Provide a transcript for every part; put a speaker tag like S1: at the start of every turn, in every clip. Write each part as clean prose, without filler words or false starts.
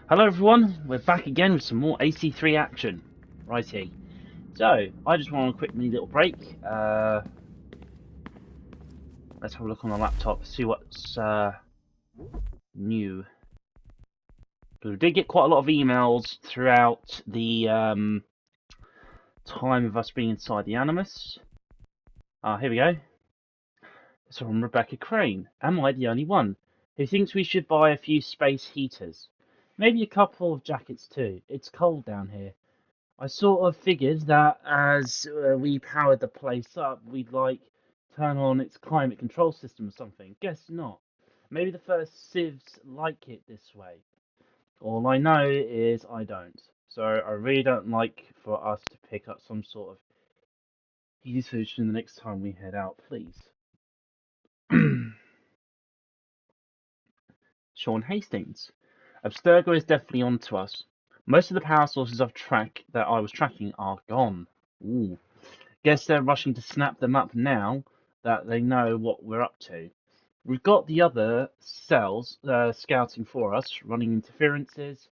S1: Hello everyone, we're back again with some more AC3 action. Righty. So, I just want a quick mini little break. Let's have a look on the laptop, see what's new. Because we did get quite a lot of emails throughout the time of us being inside the Animus. Here we go. It's from Rebecca Crane. Am I the only one who thinks we should buy a few space heaters? Maybe a couple of jackets too. It's cold down here. I sort of figured that as we powered the place up, we'd turn on its climate control system or something. Guess not. Maybe the first civs like it this way. All I know is I don't. So I really don't like for us to pick up some sort of heating solution the next time we head out, please. Sean Hastings. Abstergo is definitely onto us. Most of the power sources that I was tracking are gone. Ooh. Guess they're rushing to snap them up now that they know what we're up to. We've got the other cells scouting for us, running interferences,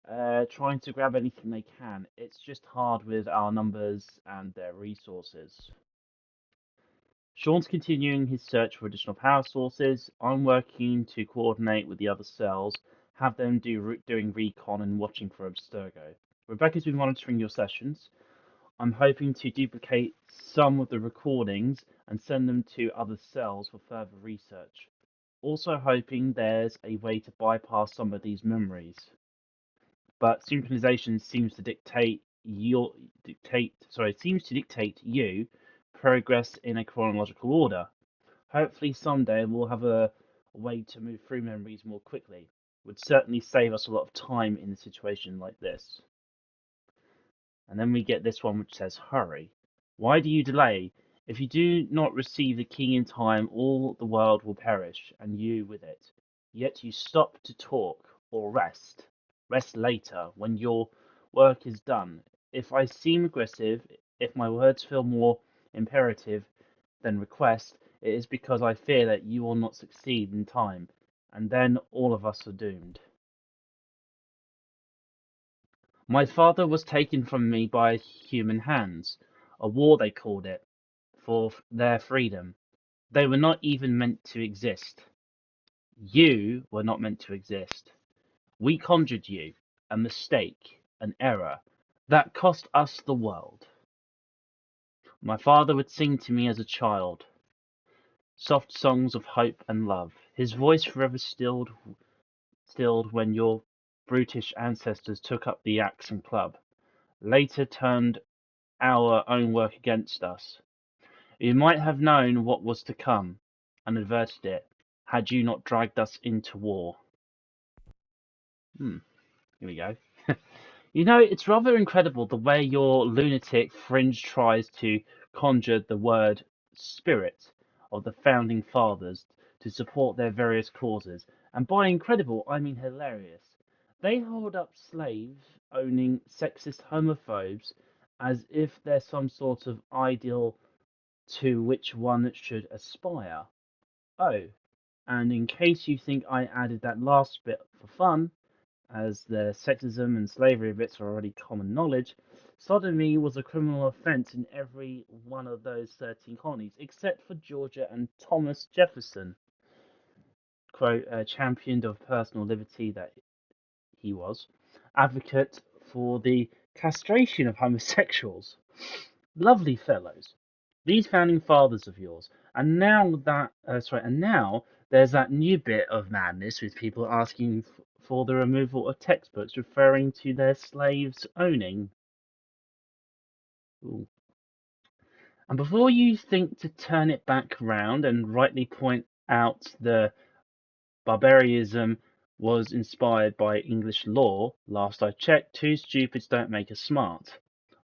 S1: trying to grab anything they can. It's just hard with our numbers and their resources. Sean's continuing his search for additional power sources. I'm working to coordinate with the other cells, have them doing recon and watching for Abstergo. Rebecca's been monitoring your sessions. I'm hoping to duplicate some of the recordings and send them to other cells for further research. Also hoping there's a way to bypass some of these memories. But synchronization seems to dictate you progress in a chronological order. Hopefully someday we'll have a way to move through memories more quickly. Would certainly save us a lot of time in a situation like this. And then we get this one which says, hurry. Why do you delay? If you do not receive the key in time, all the world will perish, and you with it. Yet you stop to talk or rest. Rest later, when your work is done. If I seem aggressive, if my words feel more imperative than request, it is because I fear that you will not succeed in time, and then all of us are doomed. My father was taken from me by human hands. A war, they called it, for their freedom. They were not even meant to exist. You were not meant to exist. We conjured you, a mistake, an error, that cost us the world. My father would sing to me as a child, soft songs of hope and love, his voice forever stilled when your brutish ancestors took up the axe and club, later turned our own work against us. You might have known what was to come, and averted it, had you not dragged us into war. Here we go. It's rather incredible the way your lunatic fringe tries to conjure the word spirit of the founding fathers to support their various causes. And by incredible, I mean hilarious. They hold up slave-owning sexist homophobes as if they're some sort of ideal to which one should aspire. Oh, and in case you think I added that last bit for fun, as the sexism and slavery bits are already common knowledge, sodomy was a criminal offence in every one of those 13 colonies, except for Georgia and Thomas Jefferson, quote, championed of personal liberty that he was, advocate for the castration of homosexuals. Lovely fellows, these founding fathers of yours, and now there's that new bit of madness with people asking for the removal of textbooks referring to their slaves owning. Ooh. And before you think to turn it back round and rightly point out the barbarism was inspired by English law, last I checked, two stupids don't make a smart.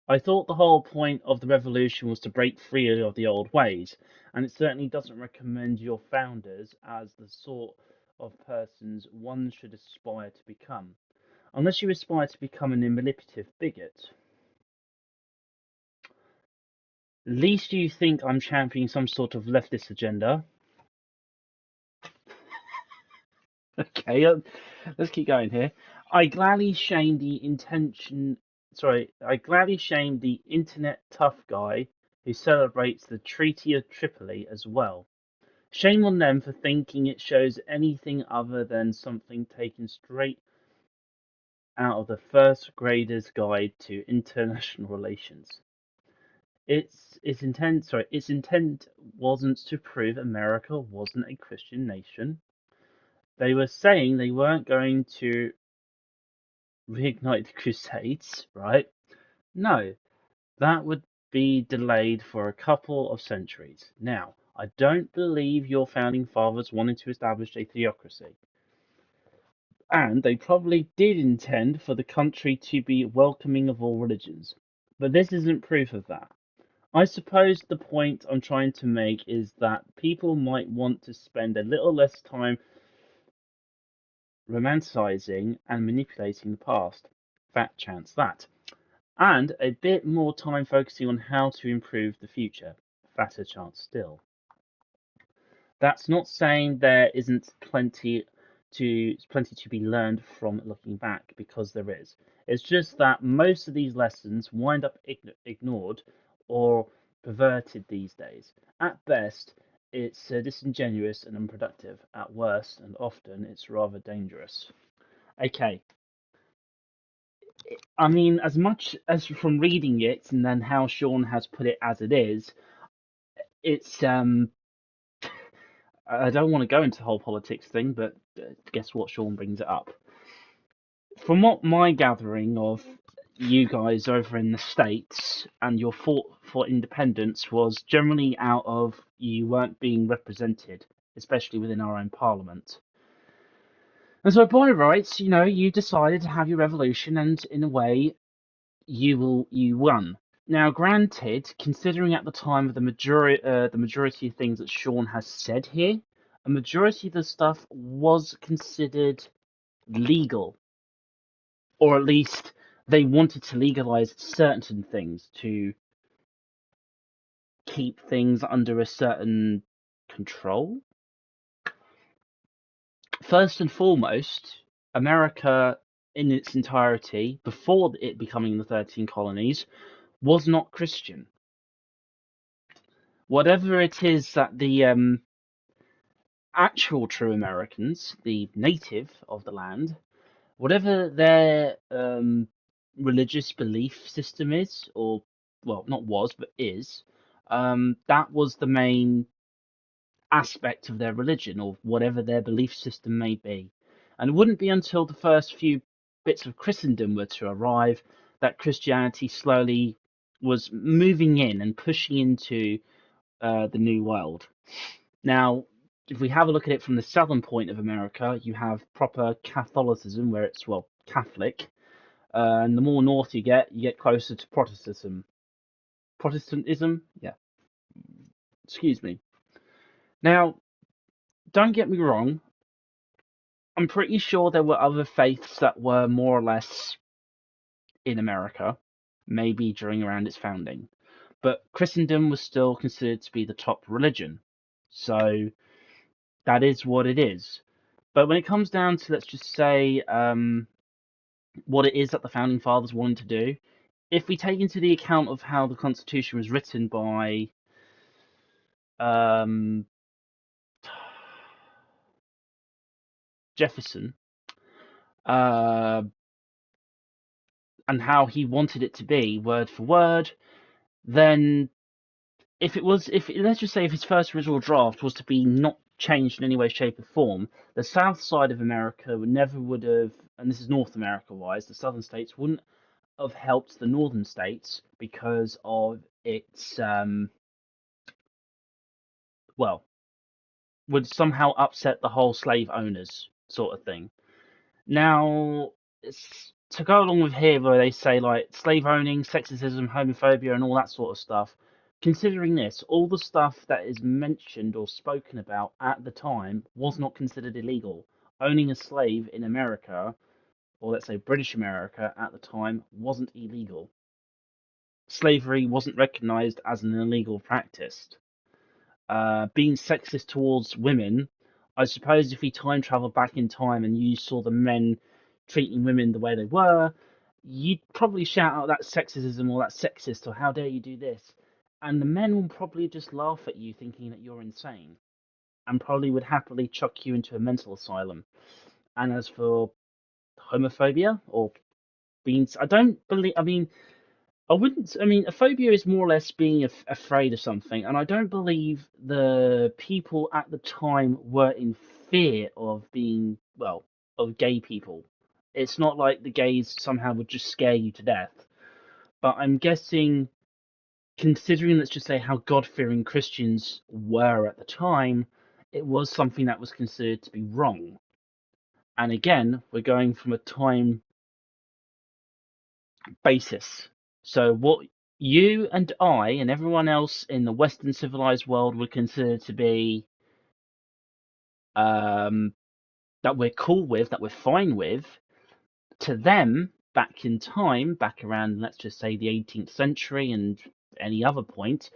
S1: I thought the whole point of the revolution was to break free of the old ways, and it certainly doesn't recommend your founders as the sort of persons one should aspire to become, unless you aspire to become a manipulative bigot. Least you think I'm championing some sort of leftist agenda. Okay, let's keep going here. I gladly shame the intention. Sorry, I gladly shame the internet tough guy who celebrates the Treaty of Tripoli as well. Shame on them for thinking it shows anything other than something taken straight out of the first grader's guide to international relations. Its intent wasn't to prove America wasn't a Christian nation. They were saying they weren't going to reignite the Crusades, right? No, that would be delayed for a couple of centuries. Now, I don't believe your founding fathers wanted to establish a theocracy. And they probably did intend for the country to be welcoming of all religions. But this isn't proof of that. I suppose the point I'm trying to make is that people might want to spend a little less time romanticizing and manipulating the past. Fat chance that. And a bit more time focusing on how to improve the future. Fatter chance still. That's not saying there isn't plenty to be learned from looking back, because there is. It's just that most of these lessons wind up ignored or perverted these days. At best, it's disingenuous and unproductive. At worst, and often, it's rather dangerous. Okay, I mean, as much as from reading it and then how Sean has put it as it is, it's I don't want to go into the whole politics thing, but guess what? Sean brings it up. From what my gathering of you guys over in the States and your fought for independence was generally out of you weren't being represented, especially within our own parliament. And so by rights, you decided to have your revolution, and in a way, you won. Now, granted, considering at the time of the majority of things that Sean has said here, a majority of the stuff was considered legal, or at least they wanted to legalize certain things to keep things under a certain control. First and foremost, America in its entirety, before it becoming the 13 colonies, was not Christian. Whatever it is that the actual true Americans, the native of the land, whatever their religious belief system is, or, well, not was, but is, that was the main aspect of their religion, or whatever their belief system may be. And it wouldn't be until the first few bits of Christendom were to arrive that Christianity slowly was moving in and pushing into the New World. Now, if we have a look at it from the southern point of America, you have proper Catholicism, where it's, well, Catholic, and the more north you get closer to Protestantism. Protestantism? Yeah. Excuse me. Now, don't get me wrong, I'm pretty sure there were other faiths that were more or less in America, maybe during around its founding. But Christendom was still considered to be the top religion. So that is what it is. But when it comes down to, let's just say, what it is that the founding fathers wanted to do, if we take into the account of how the Constitution was written by Jefferson, uh, and how he wanted it to be, word for word, then if let's just say if his first original draft was to be not changed in any way, shape, or form, the south side of America would have, and this is North America wise, the southern states wouldn't have helped the northern states because of its well, would somehow upset the whole slave owners sort of thing. Now, it's to go along with here where they say like slave owning, sexism, homophobia, and all that sort of stuff. Considering this, all the stuff that is mentioned or spoken about at the time was not considered illegal. Owning a slave in America, or let's say British America at the time, wasn't illegal. Slavery wasn't recognized as an illegal practice. Being sexist towards women I suppose if we time travel back in time and you saw the men treating women the way they were, you'd probably shout out that sexism or that sexist or how dare you do this. And the men will probably just laugh at you thinking that you're insane and probably would happily chuck you into a mental asylum. And as for homophobia or being, I don't believe, I mean, I wouldn't. I mean, a phobia is more or less being afraid of something, and I don't believe the people at the time were in fear of being, well, of gay people. It's not like the gays somehow would just scare you to death. But I'm guessing, considering, let's just say, how God-fearing Christians were at the time, it was something that was considered to be wrong. And again, we're going from a time basis. So what you and I and everyone else in the Western civilized world would consider to be that we're cool with, that we're fine with, to them back in time, back around let's just say the 18th century and any other point,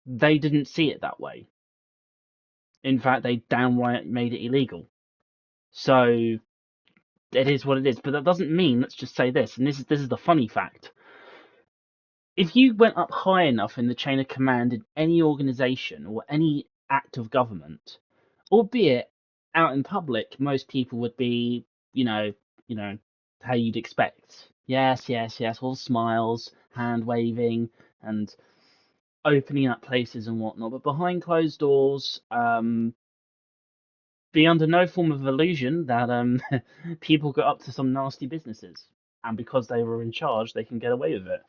S1: they didn't see it that way. In fact, they downright made it illegal. So it is what it is. But that doesn't mean, let's just say this, and this is the funny fact. If you went up high enough in the chain of command in any organization or any act of government, albeit out in public, most people would be, how you'd expect. Yes, yes, yes, all smiles, hand waving, and opening up places and whatnot. But behind closed doors, be under no form of illusion that people got up to some nasty businesses, and because they were in charge, they can get away with it.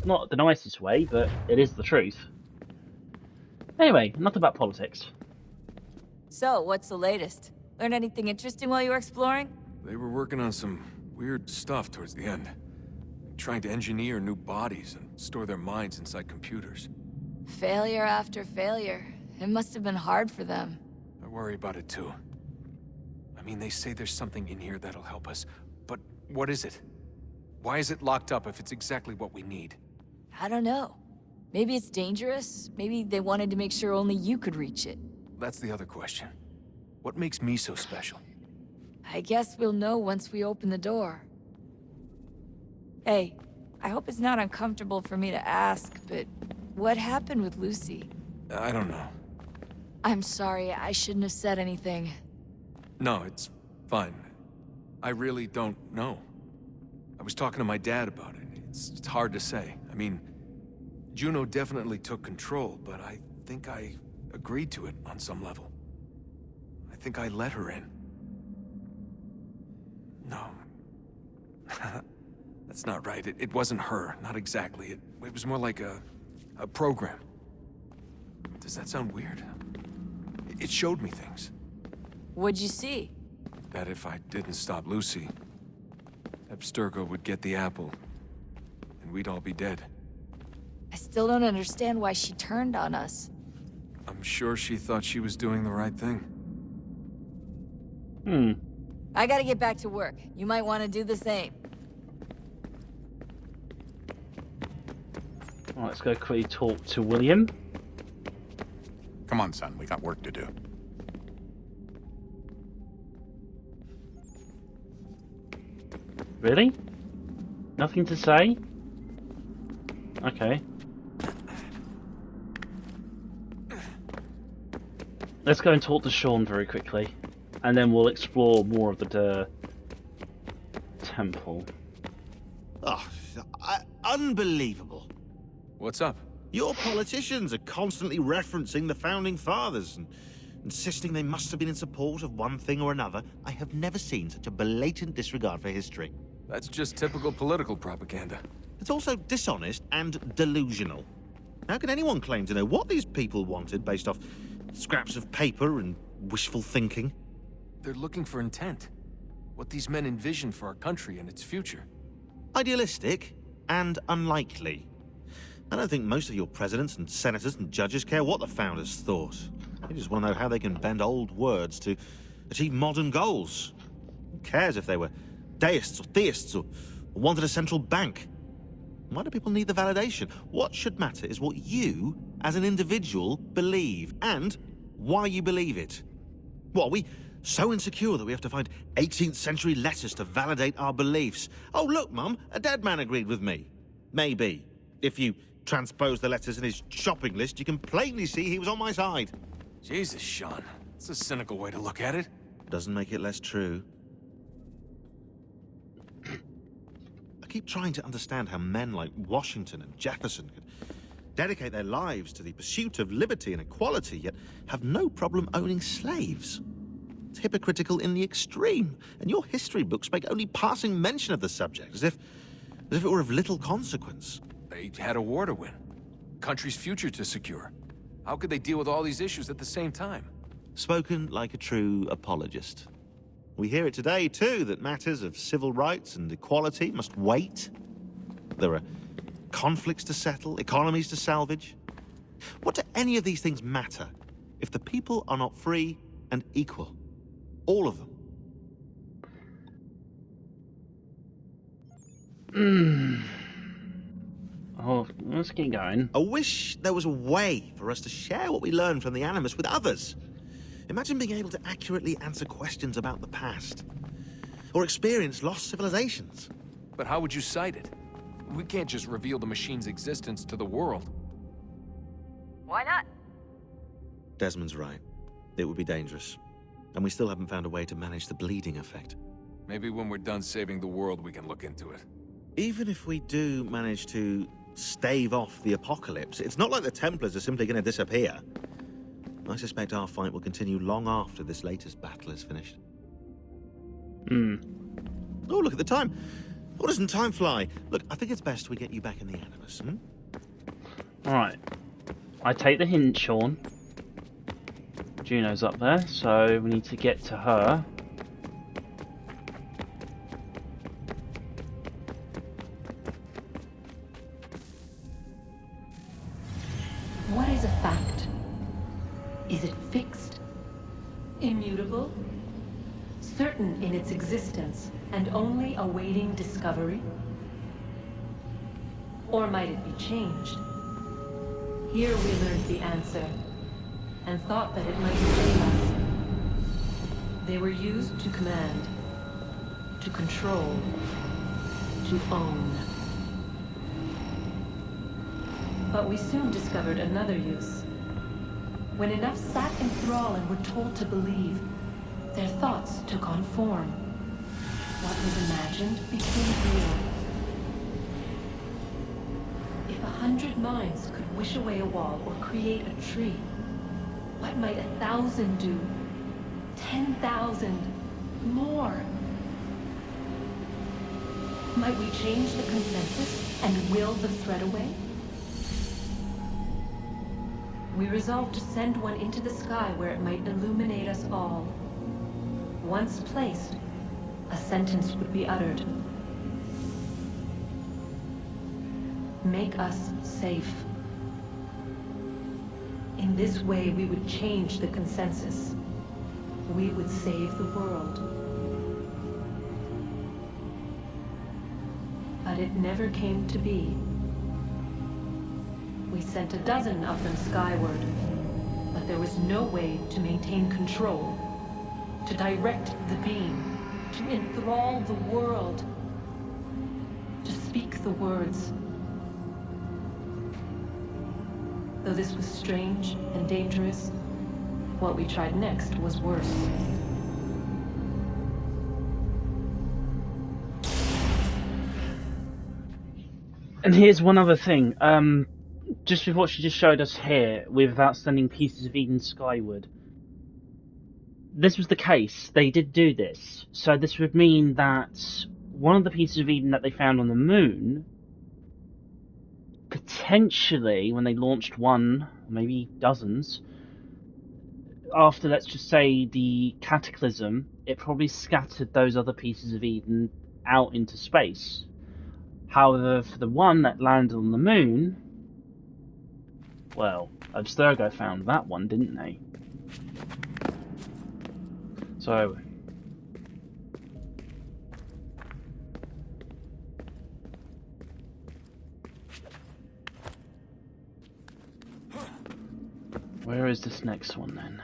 S1: Not the nicest way, but it is the truth. Anyway, enough about politics.
S2: So, what's the latest? Learn anything interesting while you were exploring?
S3: They were working on some weird stuff towards the end. Trying to engineer new bodies and store their minds inside computers.
S2: Failure after failure. It must have been hard for them.
S3: I worry about it too. I mean, they say there's something in here that'll help us, but what is it? Why is it locked up if it's exactly what we need?
S2: I don't know. Maybe it's dangerous. Maybe they wanted to make sure only you could reach it.
S3: That's the other question. What makes me so special?
S2: I guess we'll know once we open the door. Hey, I hope it's not uncomfortable for me to ask, but what happened with Lucy?
S3: I don't know.
S2: I'm sorry, I shouldn't have said anything.
S3: No, it's fine. I really don't know. I was talking to my dad about it. It's hard to say. I mean, Juno definitely took control, but I think I agreed to it on some level. I think I let her in. No. That's not right. It wasn't her. Not exactly. It was more like a program. Does that sound weird? It showed me things.
S2: What'd you see?
S3: That if I didn't stop Lucy, Abstergo would get the apple, and we'd all be dead.
S2: I still don't understand why she turned on us.
S3: I'm sure she thought she was doing the right thing.
S2: I gotta get back to work. You might want to do the same.
S1: Well, let's go quickly talk to William.
S4: Come on, son. We got work to do.
S1: Really? Nothing to say? Okay. Let's go and talk to Sean very quickly, and then we'll explore more of the temple.
S5: Oh, unbelievable.
S3: What's up?
S5: Your politicians are constantly referencing the Founding Fathers and insisting they must have been in support of one thing or another. I have never seen such a blatant disregard for history.
S3: That's just typical political propaganda.
S5: It's also dishonest and delusional. How can anyone claim to know what these people wanted based off scraps of paper and wishful thinking?
S3: They're looking for intent. What these men envision for our country and its future.
S5: Idealistic and unlikely. I don't think most of your presidents and senators and judges care what the founders thought. They just want to know how they can bend old words to achieve modern goals. Who cares if they were deists or theists or wanted a central bank? Why do people need the validation? What should matter is what you, as an individual, believe. And why you believe it. What, are we so insecure that we have to find 18th century letters to validate our beliefs? Oh, look, Mum, a dead man agreed with me. Maybe. If you transpose the letters in his shopping list, you can plainly see he was on my side.
S3: Jesus, Sean. It's a cynical way to look at it.
S5: Doesn't make it less true. I keep trying to understand how men like Washington and Jefferson could dedicate their lives to the pursuit of liberty and equality, yet have no problem owning slaves. It's hypocritical in the extreme, and your history books make only passing mention of the subject, as if it were of little consequence.
S3: They had a war to win. Country's future to secure. How could they deal with all these issues at the same time?
S5: Spoken like a true apologist. We hear it today, too, that matters of civil rights and equality must wait. There are conflicts to settle, economies to salvage. What do any of these things matter if the people are not free and equal? All of them.
S1: Oh, let's keep going.
S5: I wish there was a way for us to share what we learn from the Animus with others. Imagine being able to accurately answer questions about the past, or experience lost civilizations.
S3: But how would you cite it? We can't just reveal the machine's existence to the world.
S2: Why not?
S5: Desmond's right. It would be dangerous. And we still haven't found a way to manage the bleeding effect.
S3: Maybe when we're done saving the world, we can look into it.
S5: Even if we do manage to stave off the apocalypse, it's not like the Templars are simply going to disappear. I suspect our fight will continue long after this latest battle is finished. Oh, look at the time. Oh, doesn't time fly? Look, I think it's best we get you back in the Animus,
S1: Alright. I take the hint, Sean. Juno's up there, so we need to get to her.
S6: What is a fact? Is it fixed? Immutable? Certain in its existence and only awaiting discovery? Or might it be changed? Here we learned the answer, and thought that it might save us. They were used to command, to control, to own. But we soon discovered another use. When enough sat in thrall and were told to believe, their thoughts took on form. What was imagined became real. If 100 minds could wish away a wall or create a tree, what might 1,000 do? 10,000? More? Might we change the consensus and will the threat away? We resolved to send one into the sky where it might illuminate us all. Once placed, a sentence would be uttered. Make us safe. In this way, we would change the consensus. We would save the world. But it never came to be. We sent a dozen of them skyward, but there was no way to maintain control, to direct the beam, to enthrall the world, to speak the words. Though this was strange and dangerous, what we tried next was worse.
S1: And here's one other thing. Just with what she just showed us here, without sending pieces of Eden skyward. This was the case. They did do this. So this would mean that one of the pieces of Eden that they found on the moon, potentially, when they launched one, maybe dozens, after, let's just say, the cataclysm, it probably scattered those other pieces of Eden out into space. However, for the one that landed on the moon, well, Abstergo found that one, didn't they? So, where is this next one then?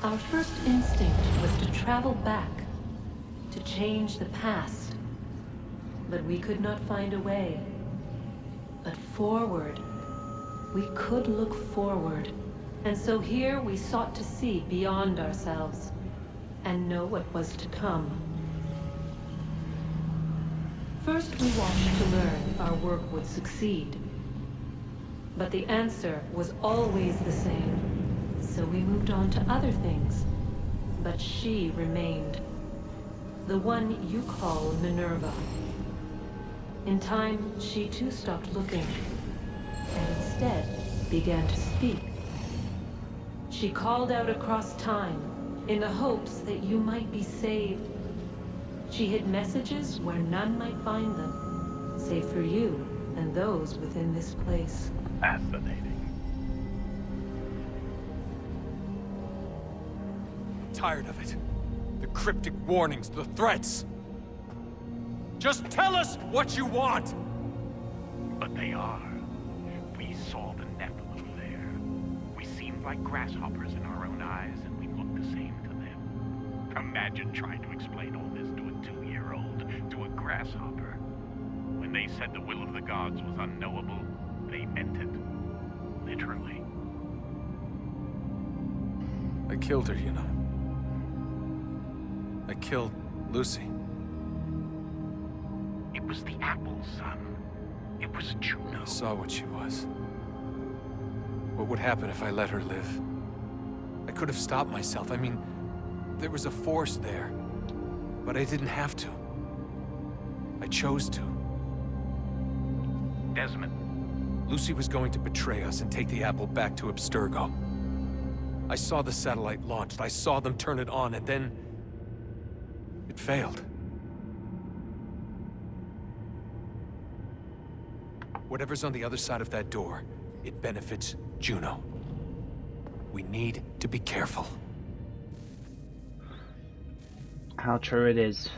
S6: Our first instinct was to travel back, to change the past. But we could not find a way. But forward, we could look forward. And so here we sought to see beyond ourselves and know what was to come. First, we watched to learn if our work would succeed. But the answer was always the same. So we moved on to other things. But she remained. The one you call Minerva. In time, she too stopped looking, and instead began to speak. She called out across time, in the hopes that you might be saved. She hid messages where none might find them, save for you and those within this place.
S4: Fascinating.
S3: Tired of it. The cryptic warnings, the threats. Just tell us what you want!
S7: But they are. We saw the Nephilim there. We seemed like grasshoppers in our own eyes, and we looked the same to them. Imagine trying to explain all this to a 2-year-old, to a grasshopper. When they said the will of the gods was unknowable, they meant it. Literally.
S3: I killed her, you know. I killed Lucy.
S7: It was the apple, son. It was Juno.
S3: I saw what she was. What would happen if I let her live? I could have stopped myself. I mean, there was a force there. But I didn't have to. I chose to.
S7: Desmond.
S3: Lucy was going to betray us and take the apple back to Abstergo. I saw the satellite launched. I saw them turn it on, and then... it failed. Whatever's on the other side of that door, it benefits Juno. We need to be careful.
S1: How true it is.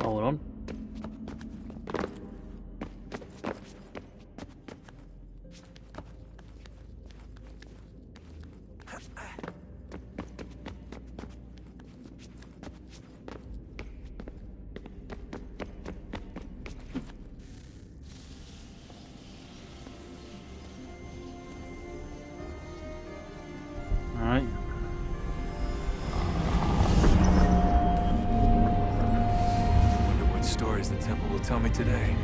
S1: Hold on. All right.
S3: Stories the temple will tell me today.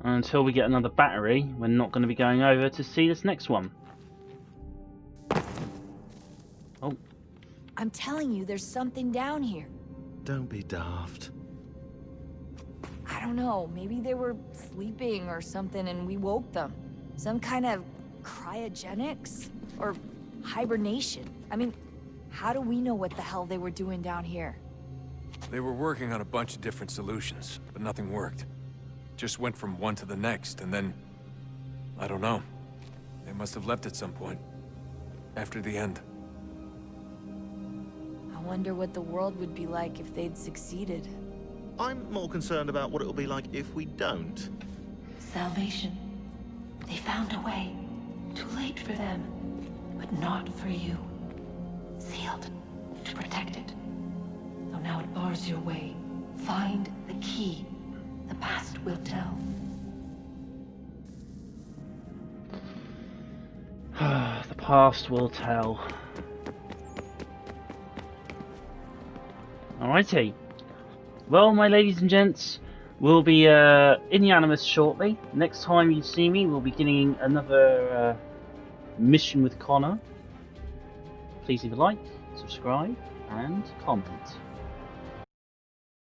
S1: Until we get another battery, we're not going to be going over to see this next one. Oh.
S2: I'm telling you, there's something down here.
S5: Don't be daft.
S2: I don't know, maybe they were sleeping or something and we woke them. Some kind of cryogenics? Or hibernation? I mean, how do we know what the hell they were doing down here?
S3: They were working on a bunch of different solutions, but nothing worked. Just went from one to the next, and then... I don't know. They must have left at some point. After the end.
S2: I wonder what the world would be like if they'd succeeded.
S5: I'm more concerned about what it'll be like if we don't.
S6: Salvation. They found a way. Too late for them, but not for you. Sealed to protect it. Though now it bars your way. Find the key. The past will tell.
S1: past will tell. Alrighty. Well, my ladies and gents, we'll be in the Animus shortly. Next time you see me, we'll be getting another mission with Connor. Please leave a like, subscribe, and comment.